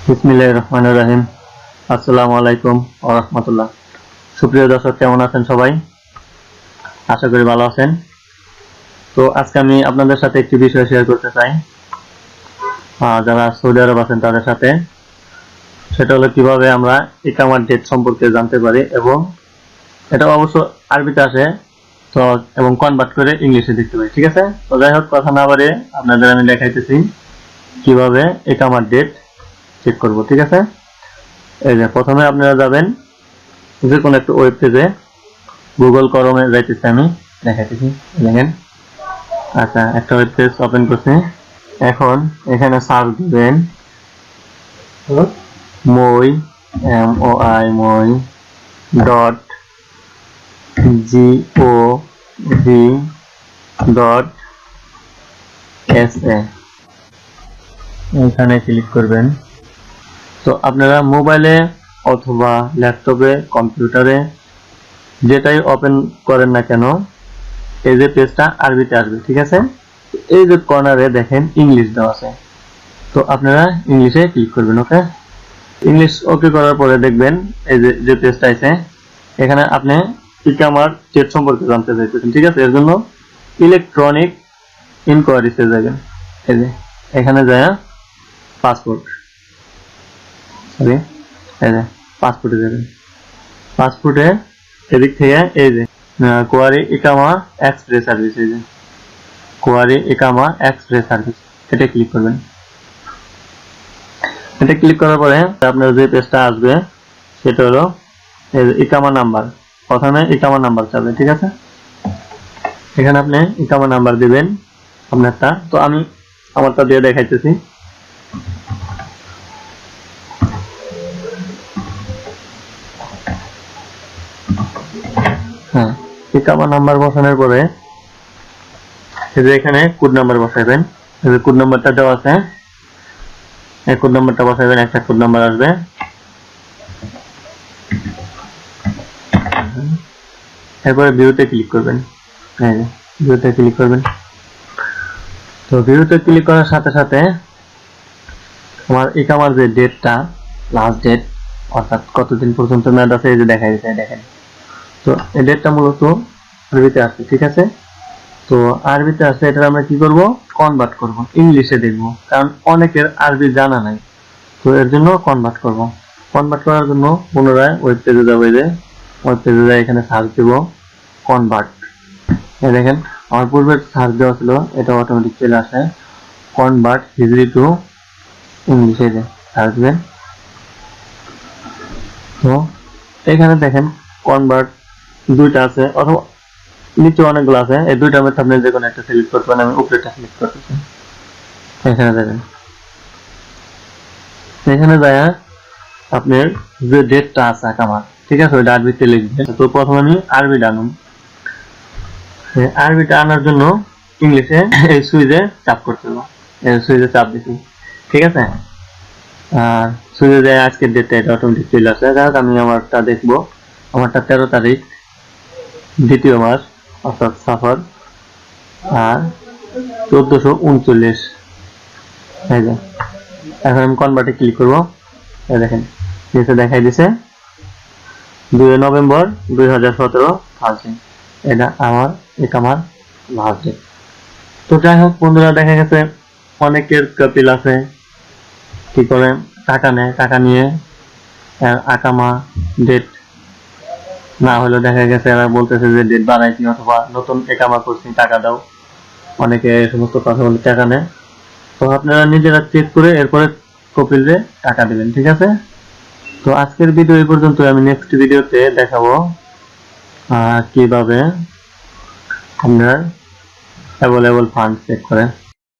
বিসমিল্লাহির রহমানির রহিম। আসসালামু আলাইকুম ওয়া রাহমাতুল্লাহ। সুপ্রিয় দর্শক, কেমন আছেন সবাই? আশা করি ভালো আছেন। তো আজকে আমি আপনাদের সাথে একটি বিষয় শেয়ার করতে চাই, যারা সৌদি আরব আছেন তাদের সাথে। সেটা হলো কিভাবে আমরা ইকামার ডেট সম্পর্কে জানতে পারি, এবং এটা অবশ্য আরবিতে আসে তো, এবং কনভার্ট করে ইংলিশে দেখতে পাই। ঠিক আছে, তো যাই হোক, কথা না বাড়িয়ে আপনাদের আমি দেখাইতেছি কিভাবে ইকামার ডেট চেক করব। ঠিক আছে, এই যে প্রথমে আপনারা যাবেন যে কোনো একটা ওয়েব পেজে, গুগল ক্রমে যাইতেছি, আমি দেখাইতেছি। দেখেন, আচ্ছা, একটা ওয়েব পেজ ওপেন করছি। এখন এখানে সার্চ দিবেন মই, MOI মই ডট GOV ডট SA, এখানে ক্লিক করবেন। তো আপনারা মোবাইলে অথবা ল্যাপটপে, কম্পিউটারে যেটাই ওপেন করেন না কেন, এই যে পেজটা আরবিতে আসবে। ঠিক আছে, এই যে কর্নারে দেখেন ইংলিশ দেওয়া আছে, তো আপনারা ইংলিশে ক্লিক করবেন। ওকে, ইংলিশ ওকে করার পরে দেখবেন এই যে পেজটা আছে, এখানে আপনি ইকামার ডেট সম্পর্কে জানতে চাইতেছেন। ঠিক আছে, এর জন্য ইলেকট্রনিক ইনকোয়ারিজে যাবেন। এই যে এখানে যায় পাসপোর্ট, সরি, এই যে পাসপোর্টে যাবেন। পাসপোর্টে এদিক থেকে এই যে কোয়ারি ইকামা এক্সপ্রেস সার্ভিস, এই যে কোয়ারি ইকামা এক্সপ্রেস সার্ভিস, এটা ক্লিক করবেন। এটা ক্লিক করার পরে আপনার যে পেজটা আসবে সেটা হলো ইকামা নাম্বার। প্রথমে ইকামা নাম্বার চাবে। ঠিক আছে, এখানে আপনি ইকামা নাম্বার দিবেন আপনারটা। তো আমি আমারটা দিয়ে দেখাইতেছি। হ্যাঁ, ইকামা নাম্বার বসানোর পরে এই যে এখানে কোড নাম্বার বসাবেন। এই যে কোড নাম্বারটা দেওয়া আছে, এই কোড নাম্বারটা বসাবেন। একটা কোড নাম্বার আসবে। এরপরে ভিউতে ক্লিক করবেন। এই যে ভিউতে ক্লিক করবেন। তো ভিউতে ক্লিক করার সাথে সাথে আমার ইকামার যে ডেটটা, লাস্ট ডেট, অর্থাৎ কতদিন পর্যন্ত মেয়াদ আছে, এই যে দেখাই দিতে দেখেন। তো এই ডেটটা মূলত আরবিতে আসছে। ঠিক আছে, তো আরবিতে আসছে, এটা আমরা কি করব, কনভার্ট করব, ইংলিশে দেখব, কারণ অনেকের আরবি জানা নাই। তো এর জন্য কনভার্ট করব। কনভার্ট করার জন্য পুনরায় ওয়েব পেজে যাবো। এই যে ওয়েব পেজে যাই, এখানে সার্চ দেব কনভার্ট। এই দেখেন আমার পূর্বে সার্চ দেওয়া ছিল, এটা অটোমেটিক চলে আসে কনভার্ট হিজরি টু ইংলিশে, যে সার্চ দেন। তো এখানে দেখেন কনভার্ট দুইটা আছে, অথবা নিচে অনেকগুলো আছে। এই দুইটার মধ্যে আপনি যে কোনো একটা সিলেক্ট করতে পারেন। আমি উপরেটা সিলেক্ট করতেছি। এখানে দেখেন, এখানে যায় আপনার যে ডেটটা আছে আমার, ঠিক আছে, ওইটা আরবিতে লিখবেন। তো প্রথমে আমি আরবিটা আনুন। আরবিটা আনার জন্য ইংলিশে এই সুইচে চাপ করতে হবে। এই সুইচে চাপ দিচ্ছি। ঠিক আছে, আর সুইচে যায় আজকের ডেটটা, এটা অটোমেটিক চলে আসে। যাক, আমি আমারটা দেখবো। আমারটা 13 তারিখ, দ্বিতীয় মাস, অর্থাৎ সাফার, আর 1439। এই যে এখন আমি কনভার্টে ক্লিক করবো। দেখেন নিচে দেখাই দিছে 2 নভেম্বর 2017 থার্সডে। এটা আমার ইকামার লাস্ট ডেট। তো যাই হোক বন্ধুরা, দেখা গেছে অনেকের কপিল আছে কি করে টাকা নেয়, টাকা নিয়ে আকামা ডেট না হলে দেখা গেছে এরা বলতেছে যে ডেট বাড়াইছি, অথবা নতুন একামা করছি, টাকা দাও। অনেকে এই সমস্ত কথা বলে টাকা নেয়। তো আপনারা নিজেরা চেক করে এরপরে কপিলে টাকা দিবেন। ঠিক আছে, তো আজকের ভিডিও এই পর্যন্ত। আমি নেক্সট ভিডিওতে দেখাবো কিভাবে আপনার অ্যাভেলেবল ফান্ড চেক করে।